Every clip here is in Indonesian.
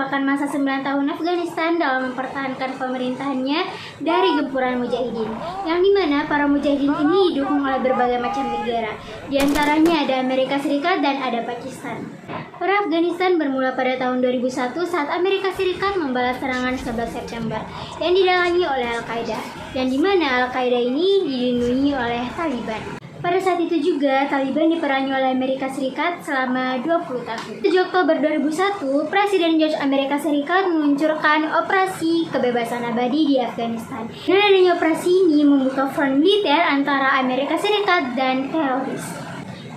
merupakan masa 9 tahun Afghanistan dalam mempertahankan pemerintahannya dari gempuran mujahidin, yang dimana para mujahidin ini didukung oleh berbagai macam negara. Di antaranya ada Amerika Serikat dan ada Pakistan. Perang Afghanistan bermula pada tahun 2001 saat Amerika Serikat membalas serangan 11 September yang didalangi oleh Al-Qaeda, yang dimana Al-Qaeda ini dilindungi oleh Taliban. Pada saat itu juga, Taliban diperangi oleh Amerika Serikat selama 20 tahun. 7 Oktober 2001, Presiden George Amerika Serikat meluncurkan Operasi Kebebasan Abadi di Afghanistan. Dengan adanya operasi ini membuka front militer antara Amerika Serikat dan teroris.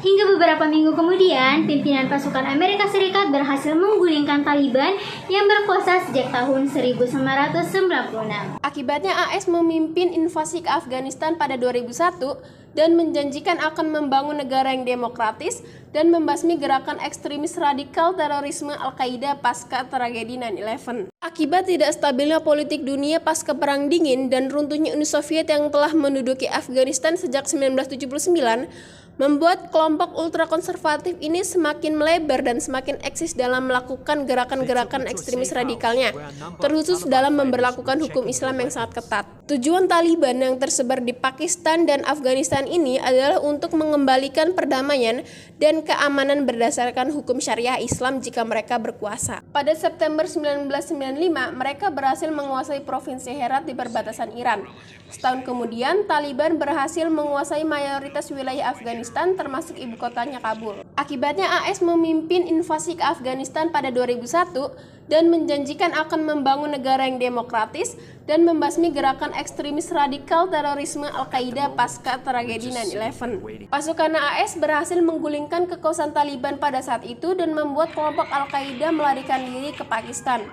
Hingga beberapa minggu kemudian, pimpinan pasukan Amerika Serikat berhasil menggulingkan Taliban yang berkuasa sejak tahun 1996. Akibatnya AS memimpin invasi ke Afghanistan pada 2001 dan menjanjikan akan membangun negara yang demokratis dan membasmi gerakan ekstremis radikal terorisme Al-Qaeda pasca tragedi 9/11. Akibat tidak stabilnya politik dunia pasca Perang Dingin dan runtuhnya Uni Soviet yang telah menduduki Afghanistan sejak 1979, membuat kelompok ultrakonservatif ini semakin melebar dan semakin eksis dalam melakukan gerakan-gerakan ekstremis radikalnya, terkhusus dalam memberlakukan hukum Islam yang sangat ketat. Tujuan Taliban yang tersebar di Pakistan dan Afghanistan ini adalah untuk mengembalikan perdamaian dan keamanan berdasarkan hukum syariah Islam jika mereka berkuasa. Pada September 1995, mereka berhasil menguasai provinsi Herat di perbatasan Iran. Setahun kemudian, Taliban berhasil menguasai mayoritas wilayah Afghanistan termasuk ibu kotanya Kabul. Akibatnya AS memimpin invasi ke Afghanistan pada 2001 dan menjanjikan akan membangun negara yang demokratis dan membasmi gerakan ekstremis radikal terorisme Al-Qaeda pasca tragedi 9/11. Pasukan AS berhasil menggulingkan kekuasaan Taliban pada saat itu dan membuat kelompok Al-Qaeda melarikan diri ke Pakistan.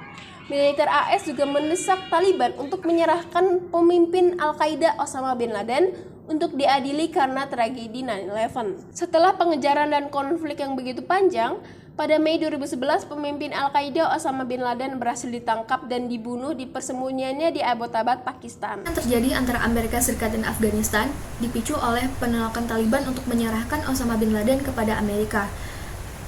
Militer AS juga mendesak Taliban untuk menyerahkan pemimpin Al-Qaeda Osama bin Laden untuk diadili karena tragedi 9/11. Setelah pengejaran dan konflik yang begitu panjang, pada Mei 2011 pemimpin Al-Qaeda Osama bin Laden berhasil ditangkap dan dibunuh di persembunyiannya di Abbottabad, Pakistan. Yang terjadi antara Amerika Serikat dan Afghanistan dipicu oleh penolakan Taliban untuk menyerahkan Osama bin Laden kepada Amerika.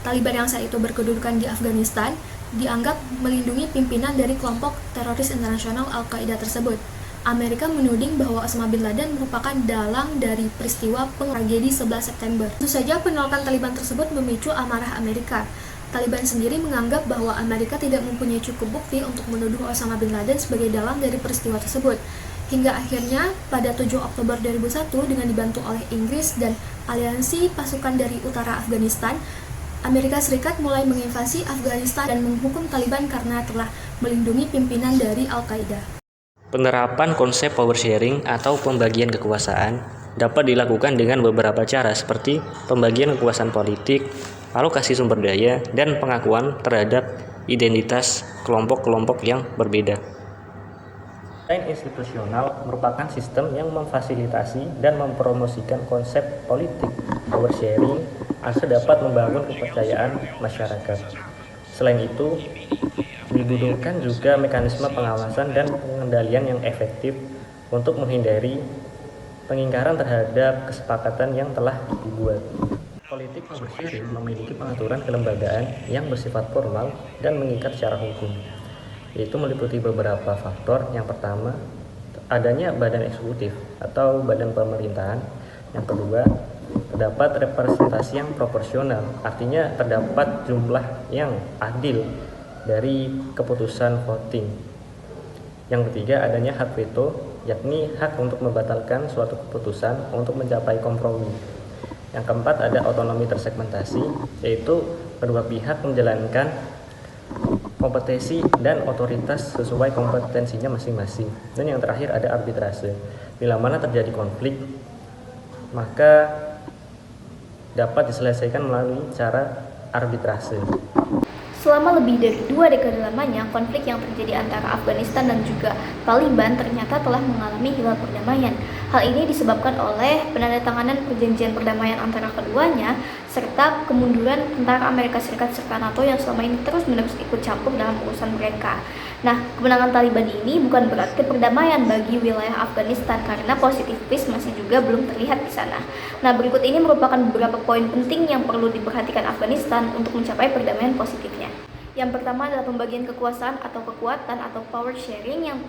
Taliban yang saat itu berkedudukan di Afghanistan dianggap melindungi pimpinan dari kelompok teroris internasional Al-Qaeda tersebut. Amerika menuding bahwa Osama bin Laden merupakan dalang dari peristiwa tragedi 11 September. Tentu saja penolakan Taliban tersebut memicu amarah Amerika. Taliban sendiri menganggap bahwa Amerika tidak mempunyai cukup bukti untuk menuduh Osama bin Laden sebagai dalang dari peristiwa tersebut. Hingga akhirnya pada 7 Oktober 2001 dengan dibantu oleh Inggris dan aliansi pasukan dari utara Afghanistan, Amerika Serikat mulai menginvasi Afghanistan dan menghukum Taliban karena telah melindungi pimpinan dari Al-Qaeda. Penerapan konsep power sharing atau pembagian kekuasaan dapat dilakukan dengan beberapa cara seperti pembagian kekuasaan politik, alokasi sumber daya, dan pengakuan terhadap identitas kelompok-kelompok yang berbeda. Desain institusional merupakan sistem yang memfasilitasi dan mempromosikan konsep politik power sharing agar dapat membangun kepercayaan masyarakat. Selain itu, dibutuhkan juga mekanisme pengawasan dan pengendalian yang efektif untuk menghindari pengingkaran terhadap kesepakatan yang telah dibuat. Politik power sharing memiliki pengaturan kelembagaan yang bersifat formal dan mengikat secara hukum. Yaitu meliputi beberapa faktor. Yang pertama, adanya badan eksekutif atau badan pemerintahan. Yang kedua, terdapat representasi yang proporsional, artinya terdapat jumlah yang adil dari keputusan voting. Yang ketiga, adanya hak veto, yakni hak untuk membatalkan suatu keputusan untuk mencapai kompromi. Yang keempat, ada otonomi tersegmentasi, yaitu kedua pihak menjalankan kompetensi dan otoritas sesuai kompetensinya masing-masing. Dan yang terakhir ada arbitrase. Bila mana terjadi konflik, maka dapat diselesaikan melalui cara arbitrase. Selama lebih dari 2 dekade lamanya, konflik yang terjadi antara Afghanistan dan juga Taliban ternyata telah mengalami hilal perdamaian. Hal ini disebabkan oleh penandatanganan perjanjian perdamaian antara keduanya, serta kemunduran tentara Amerika Serikat serta NATO yang selama ini terus-menerus ikut campur dalam urusan mereka. Nah, kemenangan Taliban ini bukan berarti perdamaian bagi wilayah Afghanistan karena positifis masih juga belum terlihat di sana. Nah, berikut ini merupakan beberapa poin penting yang perlu diperhatikan Afghanistan untuk mencapai perdamaian positifnya. Yang pertama adalah pembagian kekuasaan atau kekuatan atau power sharing yang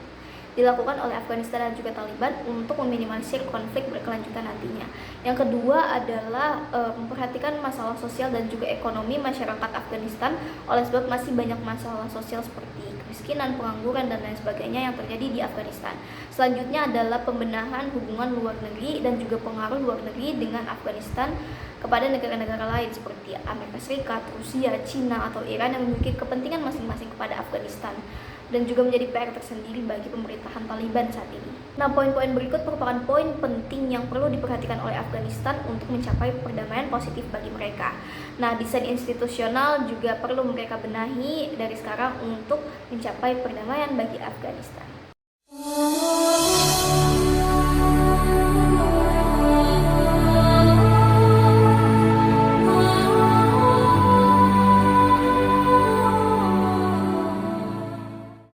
dilakukan oleh Afghanistan dan juga Taliban untuk meminimalisir konflik berkelanjutan nantinya. Yang kedua adalah memperhatikan masalah sosial dan juga ekonomi masyarakat Afghanistan, oleh sebab masih banyak masalah sosial seperti kemiskinan, pengangguran, dan lain sebagainya yang terjadi di Afghanistan. Selanjutnya adalah pembenahan hubungan luar negeri dan juga pengaruh luar negeri dengan Afghanistan kepada negara-negara lain seperti Amerika Serikat, Rusia, Cina, atau Iran yang memiliki kepentingan masing-masing kepada Afghanistan dan juga menjadi PR tersendiri bagi pemerintahan Taliban saat ini. Nah, poin-poin berikut merupakan poin penting yang perlu diperhatikan oleh Afghanistan untuk mencapai perdamaian positif bagi mereka. Nah, desain institusional juga perlu mereka benahi dari sekarang untuk mencapai perdamaian bagi Afghanistan.